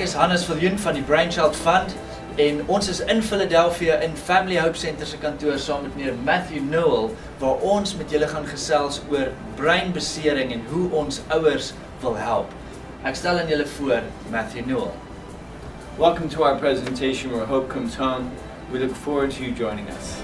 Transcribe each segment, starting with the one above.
is Hannes Viljoen van die Brainchild Fund en ons is in Philadelphia in Family Hope Center se kantoor saam met meneer Matthew Newell waar ons met julle gaan gesels oor breinbesering en hoe ons ouers wil help. Ek stel aan julle voor Matthew Newell. Welcome to our presentation where hope comes home. We look forward to you joining us.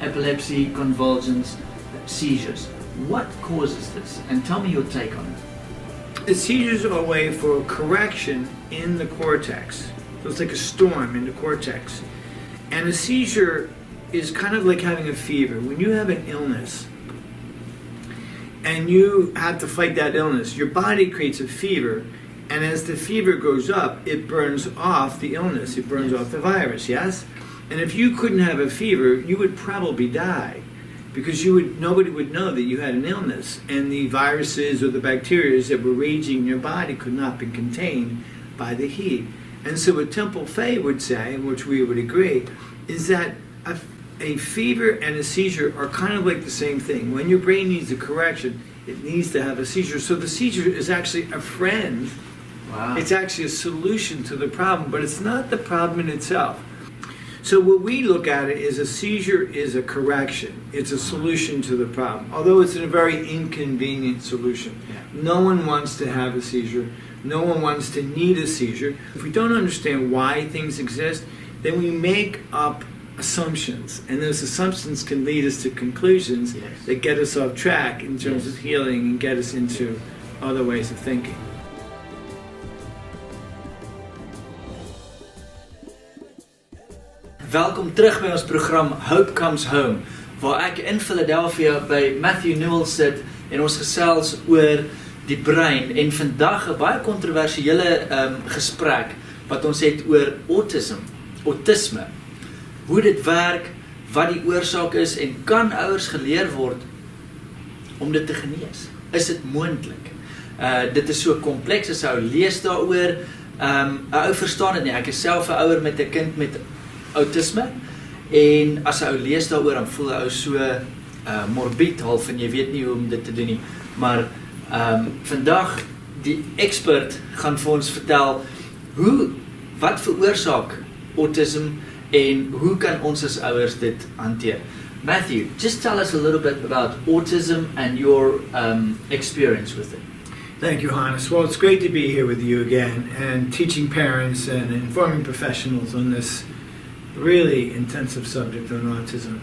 Epilepsy, convulsions, seizures. What causes this? And tell me your take on it. The seizures are a way for correction in the cortex. So it's like a storm in the cortex. And a seizure is kind of like having a fever. When you have an illness and you have to fight that illness, your body creates a fever, and as the fever goes up, it burns off the illness. It burns off the virus, yes? And if you couldn't have a fever, you would probably die, because nobody would know that you had an illness, and the viruses or the bacteria that were raging in your body could not be contained by the heat. And so what Temple Fay would say, which we would agree, is that a fever and a seizure are kind of like the same thing. When your brain needs a correction, it needs to have a seizure. So the seizure is actually a friend. Wow. It's actually a solution to the problem, but it's not the problem in itself. So what we look at it is a seizure is a correction. It's a solution to the problem, although it's a very inconvenient solution. Yeah. No one wants to have a seizure. No one wants to need a seizure. If we don't understand why things exist, then we make up assumptions, and those assumptions can lead us to conclusions that get us off track in terms of healing and get us into other ways of thinking. Welkom terug by ons program Hope Comes Home, waar ek in Philadelphia by Matthew Newell sit en ons gesels oor die brein en vandag 'n baie kontroversiële gesprek wat ons het oor autisme. Hoe dit werk, wat die oorsaak is en kan ouers geleer word om dit te genees? Is dit moontlik? Dit is so kompleks as ou lees daaroor. 'n Ou verstaan dit nie. Ek is self 'n ouer met 'n kind met autisme en as 'n ou lees daaroor dan voel 'n ou so morbied half en jy weet nie hoe om dit te doen nie. Maar vandag die expert gaan vir ons vertel wat veroorsaak autism en hoe kan ons as ouers dit hanteer? Matthew, just tell us a little bit about autism and your experience with it. Thank you, Hannes. Well, it's great to be here with you again and teaching parents and informing professionals on this really intensive subject on autism.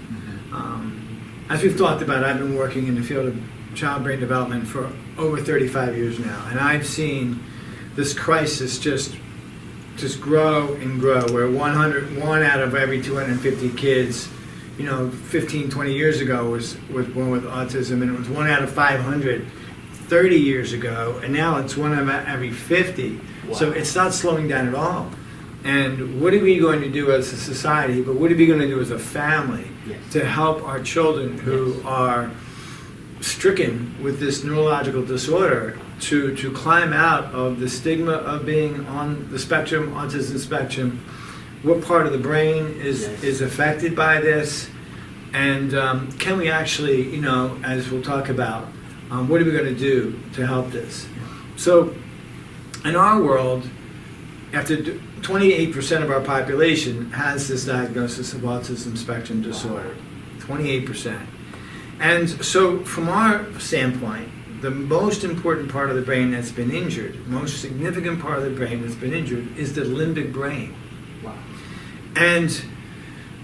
As we've talked about, I've been working in the field of child brain development for over 35 years now, and I've seen this crisis just grow and grow, where one out of every 250 kids, 15, 20 years ago was born with autism, and it was 1 out of 500 30 years ago, and now it's 1 out of every 50. Wow. So it's not slowing down at all. And what are we going to do as a society, but what are we going to do as a family to help our children who are stricken with this neurological disorder to climb out of the stigma of being on the spectrum, autism spectrum? What part of the brain is affected by this? And can we actually, as we'll talk about, what are we going to do to help this? So in our world, after 28% of our population has this diagnosis of autism spectrum disorder. 28%. And so from our standpoint, the most important part of the brain that's been injured, most significant part of the brain that's been injured, is the limbic brain. Wow. And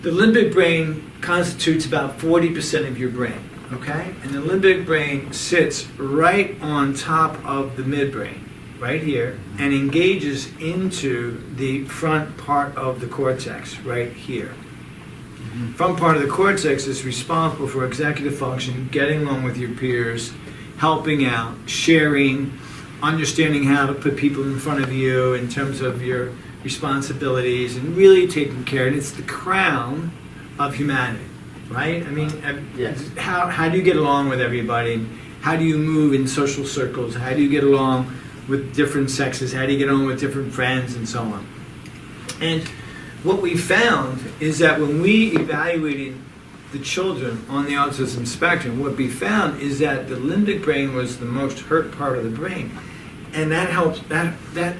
the limbic brain constitutes about 40% of your brain, okay? And the limbic brain sits right on top of the midbrain, right here, and engages into the front part of the cortex, right here. Front part of the cortex is responsible for executive function, getting along with your peers, helping out, sharing, understanding how to put people in front of you in terms of your responsibilities, and really taking care. And it's the crown of humanity, right? I mean, how do you get along with everybody? How do you move in social circles? How do you get along with different sexes? How do you get along with different friends and so on? And what we found is that when we evaluated the children on the autism spectrum, what we found is that the limbic brain was the most hurt part of the brain. And that helps, that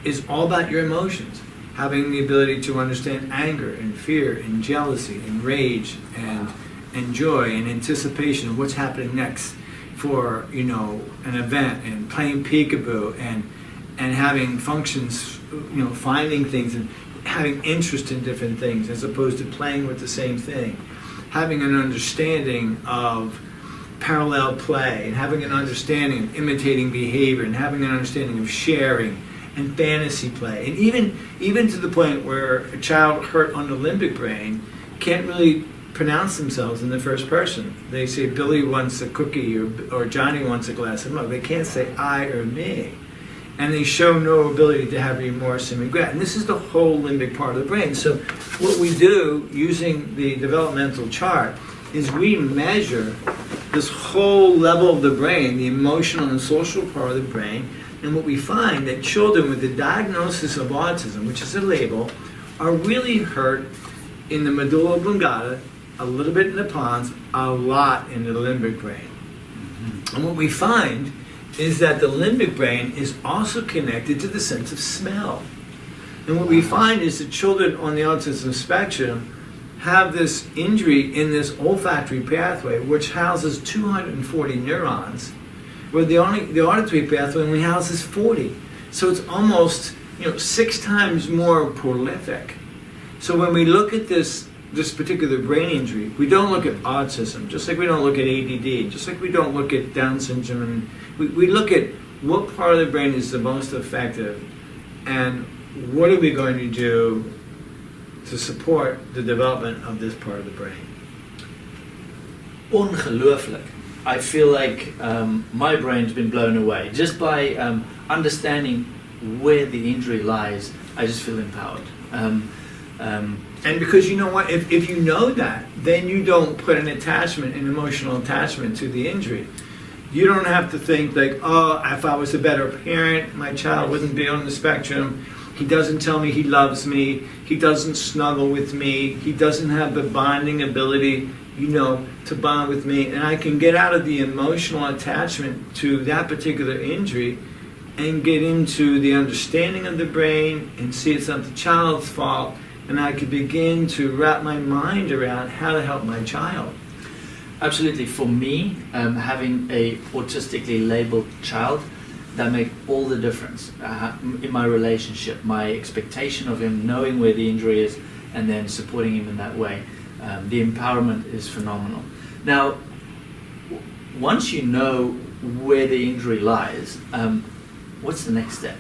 is all about your emotions. Having the ability to understand anger and fear and jealousy and rage and joy and anticipation of what's happening next for, you know, an event, and playing peekaboo and having functions, you know, finding things and having interest in different things as opposed to playing with the same thing. Having an understanding of parallel play and having an understanding of imitating behavior and having an understanding of sharing and fantasy play. And even to the point where a child hurt on the limbic brain can't really pronounce themselves in the first person. They say Billy wants a cookie or Johnny wants a glass of milk. They can't say I or me. And they show no ability to have remorse and regret. And this is the whole limbic part of the brain. So what we do using the developmental chart is we measure this whole level of the brain, the emotional and social part of the brain, and what we find that children with the diagnosis of autism, which is a label, are really hurt in the medulla oblongata, a little bit in the pons, a lot in the limbic brain. And what we find is that the limbic brain is also connected to the sense of smell. And what we find is that children on the autism spectrum have this injury in this olfactory pathway, which houses 240 neurons, where the auditory pathway only houses 40. So it's almost, 6 times more prolific. So when we look at this particular brain injury, we don't look at autism, just like we don't look at ADD, just like we don't look at Down syndrome. We look at what part of the brain is the most effective and what are we going to do to support the development of this part of the brain. Ongelooflijk. I feel like my brain's been blown away. Just by understanding where the injury lies, I just feel empowered. And because you know what, if you know that, then you don't put an emotional attachment to the injury. You don't have to think like, oh, if I was a better parent, my child wouldn't be on the spectrum. He doesn't tell me he loves me. He doesn't snuggle with me. He doesn't have the bonding ability, to bond with me. And I can get out of the emotional attachment to that particular injury and get into the understanding of the brain and see it's not the child's fault. And I could begin to wrap my mind around how to help my child. Absolutely. For me, having a autistically labeled child, that made all the difference in my relationship, my expectation of him knowing where the injury is and then supporting him in that way. The empowerment is phenomenal. Now, once you know where the injury lies, what's the next step?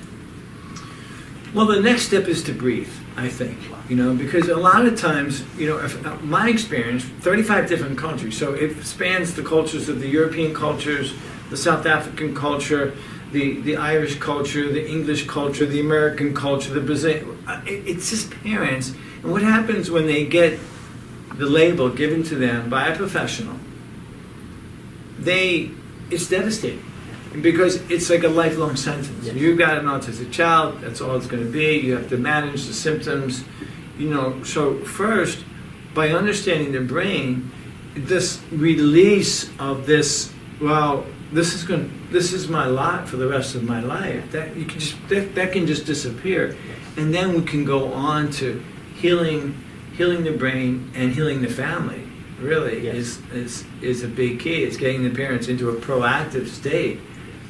Well, the next step is to breathe, I think, because a lot of times, my experience, 35 different countries, so it spans the cultures of the European cultures, the South African culture, the Irish culture, the English culture, the American culture, the Brazilian. It's just parents. And what happens when they get the label given to them by a professional, it's devastating. Because it's like a lifelong sentence. Yes. You've got an autistic child, that's all it's going to be. You have to manage the symptoms. So first, by understanding the brain, this release of this, this is my lot for the rest of my life. That can just disappear. And then we can go on to healing the brain and healing the family. Really, yes. is a big key. It's getting the parents into a proactive state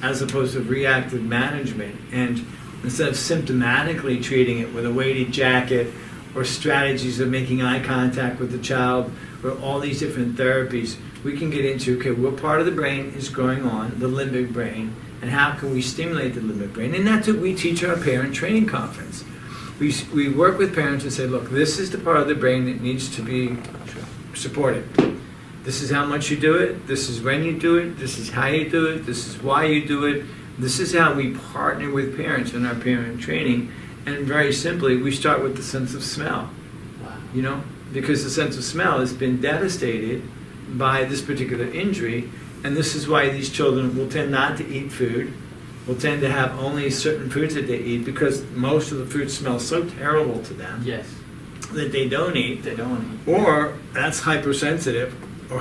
as opposed to reactive management. And instead of symptomatically treating it with a weighted jacket or strategies of making eye contact with the child or all these different therapies, we can get into, what part of the brain is going on, the limbic brain, and how can we stimulate the limbic brain? And that's what we teach our parent training conference. We work with parents and say, look, this is the part of the brain that needs to be supported. This is how much you do it, this is when you do it, this is how you do it, this is why you do it. This is how we partner with parents in our parent training. And very simply, we start with the sense of smell. Wow. Because the sense of smell has been devastated by this particular injury, and this is why these children will tend not to eat food, will tend to have only certain foods that they eat because most of the food smells so terrible to them. Yes. that they don't eat, They don't. or that's hypersensitive, or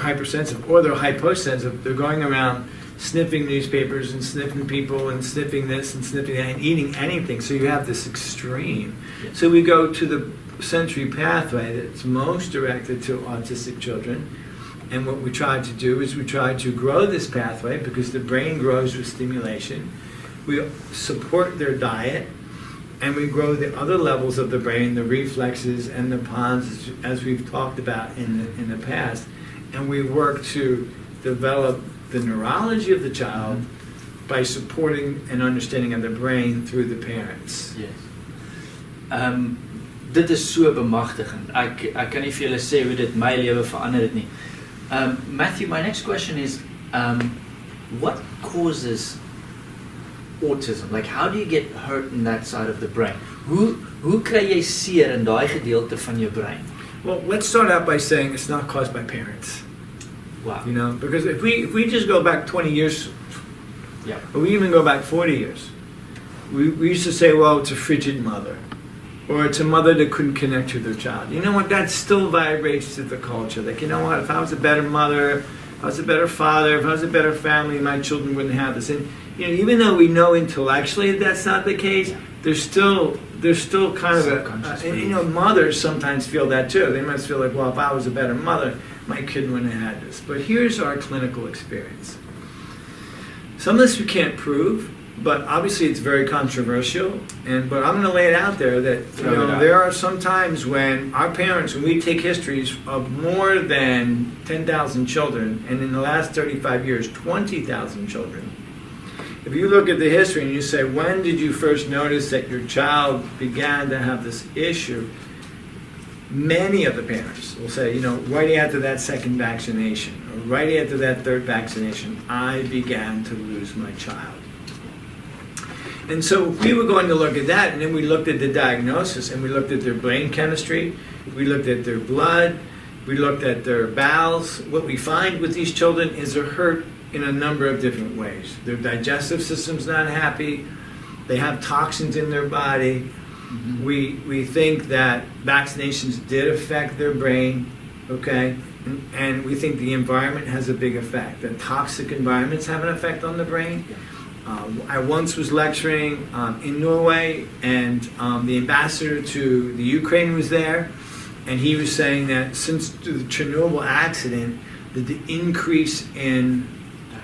they're hyposensitive. They're going around sniffing newspapers and sniffing people and sniffing this and sniffing that and eating anything. So you have this extreme. Yes. So we go to the sensory pathway that's most directed to autistic children. And what we try to do is we try to grow this pathway because the brain grows with stimulation. We support their diet, and we grow the other levels of the brain, the reflexes and the pons, as we've talked about in the past. And we work to develop the neurology of the child by supporting an understanding of the brain through the parents. Yes. Dit is so bemagtigend. Ek kan nie vir julle sê hoe dit my lewe verander het nie. Matthew, my next question is, what causes autism? Like, how do you get hurt in that side of the brain? Hoe kry jy seer in daai gedeelte van jou brein? Well, let's start out by saying it's not caused by parents. Wow. You know, because if we just go back 20 years, Yeah. or we even go back 40 years, we used to say, well, it's a frigid mother, or it's a mother that couldn't connect to their child. You know what? That still vibrates to the culture. Like, you know what? If I was a better mother, if I was a better father, if I was a better family, my children wouldn't have this. And you know, even though we know intellectually that's not the case, there's still kind of you know, mothers sometimes feel that too. They must feel like, well, if I was a better mother, my kid wouldn't have had this. But here's our clinical experience. Some of this we can't prove, but obviously it's very controversial. But I'm going to lay it out there that there are some times when our parents, when we take histories of more than 10,000 children, and in the last 35 years, 20,000 children. If you look at the history and you say, when did you first notice that your child began to have this issue? Many of the parents will say, you know, right after that second vaccination, or right after that third vaccination, I began to lose my child. And so we were going to look at that, and then we looked at the diagnosis, and we looked at their brain chemistry, we looked at their blood, we looked at their bowels. What we find with these children is they're hurt in a number of different ways. Their digestive system's not happy, they have toxins in their body. Mm-hmm. We think that vaccinations did affect their brain, okay? And we think the environment has a big effect. That toxic environments have an effect on the brain. I once was lecturing in Norway, and the ambassador to the Ukraine was there, and he was saying that since the Chernobyl accident, the increase in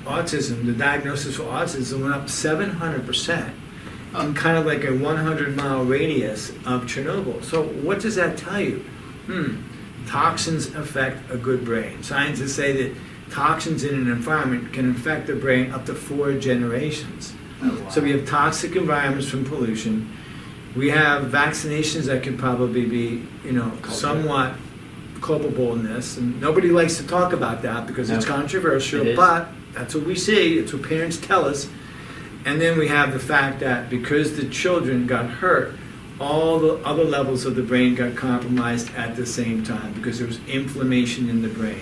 autism, the diagnosis for autism went up 700%. In kind of like a 100-mile radius of Chernobyl. So what does that tell you? Toxins affect a good brain. Scientists say that toxins in an environment can affect the brain up to 4 generations. Oh, wow. So we have toxic environments from pollution. We have vaccinations that could probably be, you know, somewhat culpable in this. And nobody likes to talk about that because it's controversial, but that's what we see. It's what parents tell us. And then we have the fact that because the children got hurt, all the other levels of the brain got compromised at the same time because there was inflammation in the brain.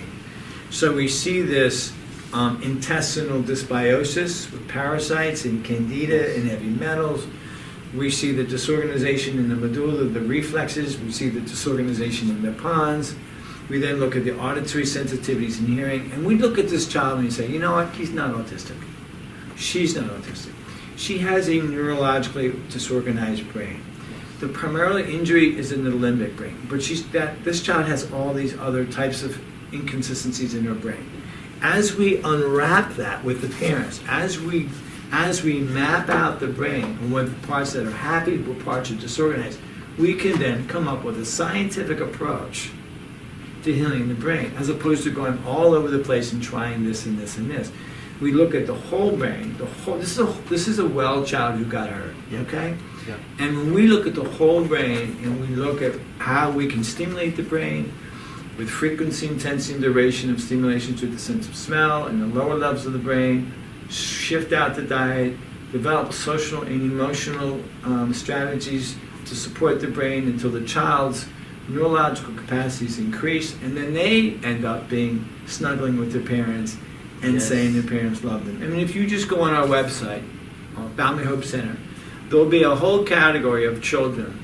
So we see this intestinal dysbiosis with parasites and candida and heavy metals. We see the disorganization in the medulla, the reflexes. We see the disorganization in the pons. We then look at the auditory sensitivities and hearing. And we look at this child and we say, you know what, he's not autistic. She's not autistic. She has a neurologically disorganized brain. The primarily injury is in the limbic brain, but this child has all these other types of inconsistencies in her brain. As we unwrap that with the parents, as we map out the brain and what parts that are happy, what parts are disorganized, we can then come up with a scientific approach to healing the brain, as opposed to going all over the place and trying this and this and this. We look at the whole brain. This is a well child who got hurt. Okay. Yeah. And when we look at the whole brain and we look at how we can stimulate the brain with frequency, intensity, and duration of stimulation through the sense of smell and the lower levels of the brain, shift out the diet, develop social and emotional strategies to support the brain until the child's neurological capacities increase, and then they end up being snuggling with their parents and saying their parents love them. I mean, if you just go on our website, Family Hope Center, there'll be a whole category of children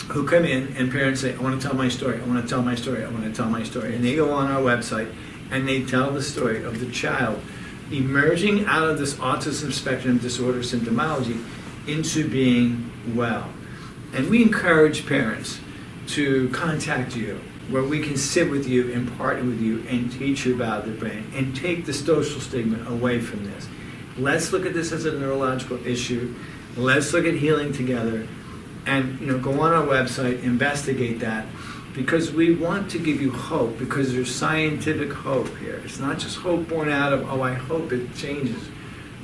who come in and parents say, I want to tell my story, I want to tell my story, I want to tell my story. And they go on our website and they tell the story of the child emerging out of this autism spectrum disorder symptomology into being well. And we encourage parents to contact you, where we can sit with you and partner with you and teach you about the brain and take the social stigma away from this. Let's look at this as a neurological issue. Let's look at healing together, and go on our website, investigate that, because we want to give you hope, because there's scientific hope here. It's not just hope born out of, I hope it changes.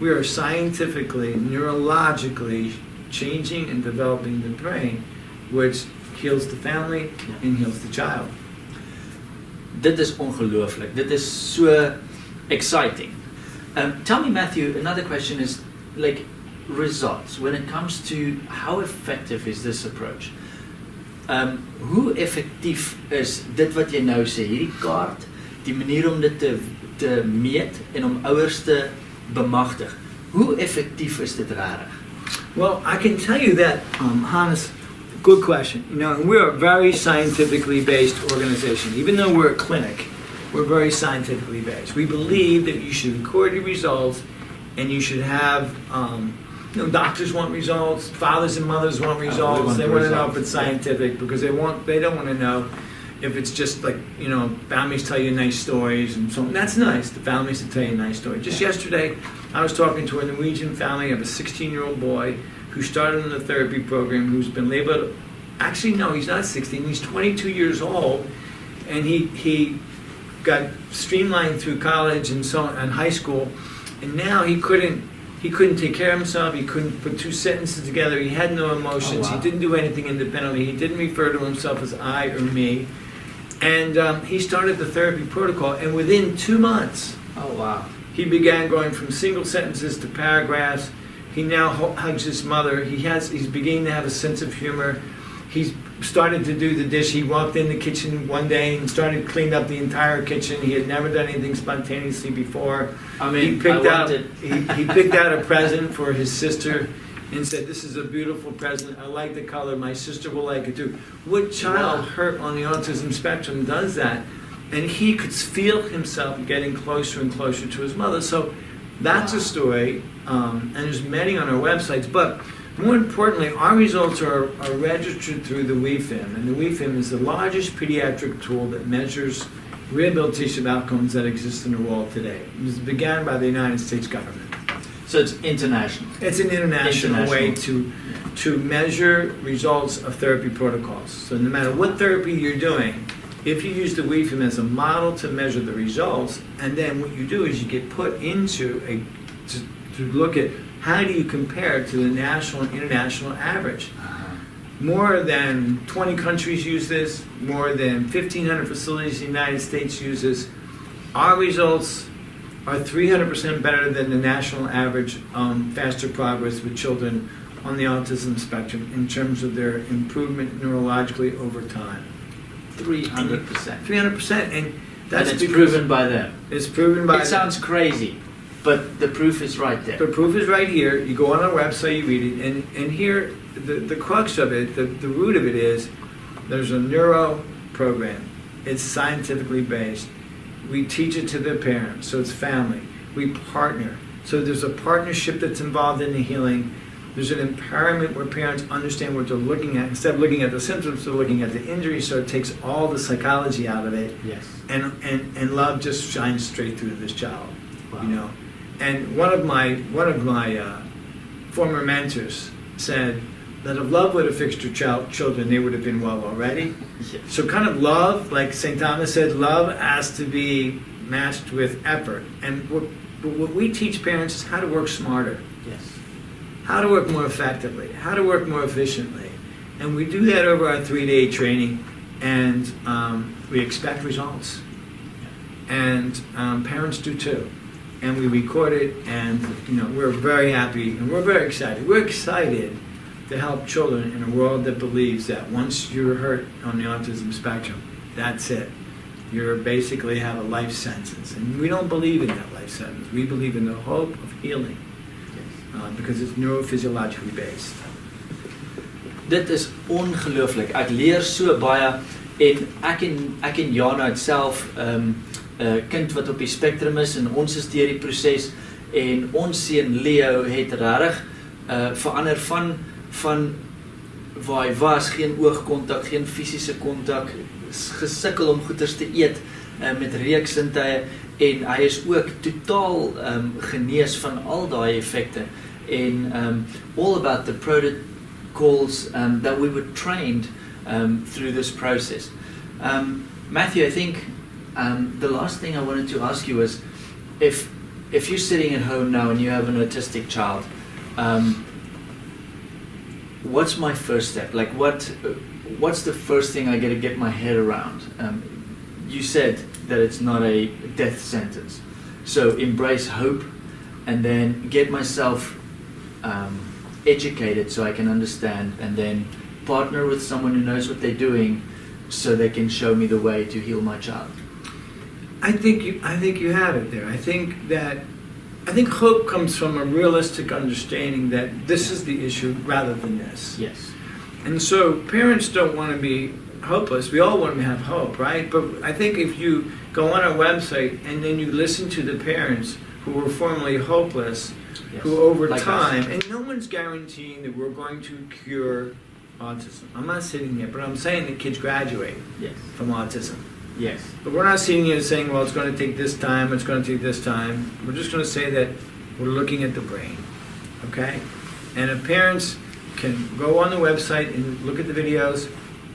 We are scientifically, neurologically changing and developing the brain, which heals the family and heals the child. Dit is ongelooflik. Dit is so exciting. Tell me, Matthew, another question is like results. When it comes to how effective is this approach? Hoe effektief is dit wat jy nou sê, hierdie kaart, die manier om dit te meet en om ouers te bemagtig? Hoe effektief is dit regtig? Well, I can tell you that, Hannes, good question. We're a very scientifically based organization. Even though we're a clinic, we're very scientifically based. We believe that you should record your results, and you should have, doctors want results, fathers and mothers want results. They want to know if it's scientific, because they don't want to know if it's just like, families tell you nice stories and so on. That's nice, the families to tell you a nice story. Just yesterday, I was talking to a Norwegian family of a 16-year-old boy who started in the therapy program, who's been labeled, actually no, he's not 16, he's 22 years old, and he got streamlined through college and so on, and high school, and now he couldn't take care of himself, he couldn't put two sentences together, he had no emotions, He didn't do anything independently, he didn't refer to himself as I or me, and he started the therapy protocol, and within 2 months, he began going from single sentences to paragraphs. He now hugs his mother. He's beginning to have a sense of humor. He's started to do the dish. He walked in the kitchen one day and started cleaning up the entire kitchen. He had never done anything spontaneously before. He picked out a present for his sister and said, "This is a beautiful present. I like the color. My sister will like it too." What child hurt on the autism spectrum does that? And he could feel himself getting closer and closer to his mother. So that's a story, and there's many on our websites. But more importantly, our results are registered through the WeFIM. And the WeFIM is the largest pediatric tool that measures rehabilitation outcomes that exist in the world today. It was began by the United States government. So it's international. It's an international way to measure results of therapy protocols. So no matter what therapy you're doing, if you use the WeFIM as a model to measure the results, and then what you do is you get put into to look at how do you compare to the national and international average. More than 20 countries use this, more than 1,500 facilities in the United States use this. Our results are 300% better than the national average, faster progress with children on the autism spectrum in terms of their improvement neurologically over time. 300%. 300%, and it's proven by them. It's proven by them. It sounds crazy, but the proof is right there. The proof is right here. You go on our website, you read it, and here, the crux of it, the root of it is, there's a neuro program. It's scientifically based. We teach it to the parents, so it's family. We partner. So there's a partnership that's involved in the healing. There's an empowerment where parents understand what they're looking at. Instead of looking at the symptoms, they're looking at the injury, so it takes all the psychology out of it. Yes. And love just shines straight through this child. Wow. And one of my former mentors said that if love would have fixed your children, they would have been well already. Yes. So kind of love, like St. Thomas said, love has to be matched with effort. And what we teach parents is how to work smarter. Yes. How to work more effectively, how to work more efficiently. And we do that over our 3-day training, and we expect results. And parents do too. And we record it, and we're very happy, and we're very excited. We're excited to help children in a world that believes that once you're hurt on the autism spectrum, that's it. You basically have a life sentence. And we don't believe in that life sentence. We believe in the hope of healing. Because it's neurophysiologically based. dit is ongelooflik. Ek leer so baie en ek en Jana het self 'n kind wat op die spektrum is en ons is deur die proses en ons seun Leo het regtig verander van waar hy was, geen oogkontak, geen fisiese kontak, gesukkel om goeders te eet met reuksintuie en hy is ook totaal genees van al daai effekte en all about the protocols that we were trained through this process. Matthew, I think the last thing I wanted to ask you was if you're sitting at home now and you have an autistic child, what's my first step? Like what's the first thing I got to get my head around? You said that it's not a death sentence. So embrace hope and then get myself educated so I can understand and then partner with someone who knows what they're doing so they can show me the way to heal my child. I think you have it there. I think hope comes from a realistic understanding that this is the issue rather than this. Yes. And so parents don't want to be hopeless. We all want to have hope, right? But I think if you go on our website and then you listen to the parents who were formerly hopeless, Yes. who over Like time, us. and no one's guaranteeing that we're going to cure autism. I'm not sitting here, but I'm saying that kids graduate Yes. from autism. Yes. But we're not sitting here saying, well, it's going to take this time, it's going to take this time. We're just going to say that we're looking at the brain, okay? And if parents can go on the website and look at the videos,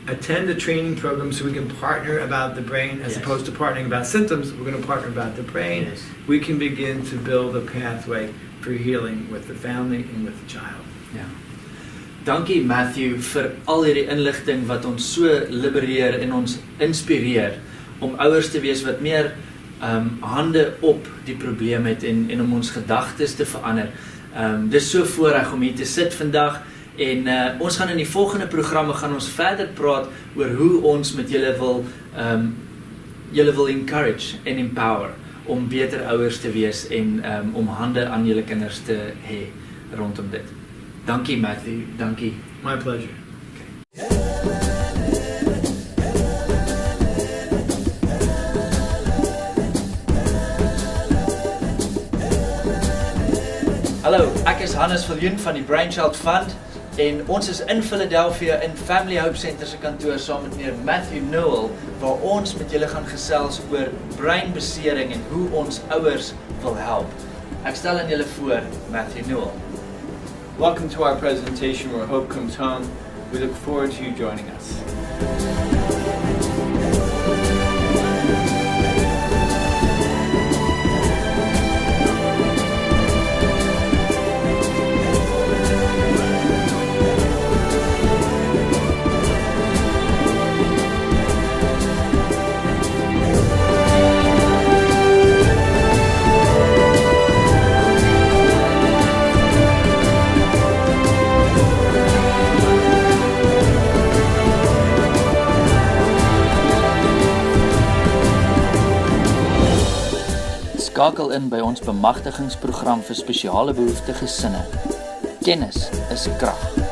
attend the training program so we can partner about the brain as Yes. opposed to partnering about symptoms, we're going to partner about the brain. Yes. We can begin to build a pathway for healing with the family and with the child. Ja. Dankie Matthew vir al hierdie inligting wat ons so libereer en ons inspireer om ouers te wees wat meer hande op die probleem het en om ons gedagtes te verander. Dis so voorreg om hier te sit vandag en ons gaan in die volgende programme gaan ons verder praat oor hoe ons met julle wil encourage en empower om beter ouers te wees en om hande aan julle kinders te hê rondom dit. Dankie Matthew, dankie. My pleasure. Hallo, ek is Hannes Viljoen van die Brainchild Fund en ons is in Philadelphia in Family Hope Center se kantoor saam met meneer Matthew Newell waar ons met julle gaan gesels oor breinbesering en hoe ons ouers wil help. Ek stel aan julle voor Matthew Newell. Welcome to our presentation where hope comes home. We look forward to you joining us. Skakel in by ons bemagtigingsprogram vir spesiale behoeftige gesinne. Kennis is krag.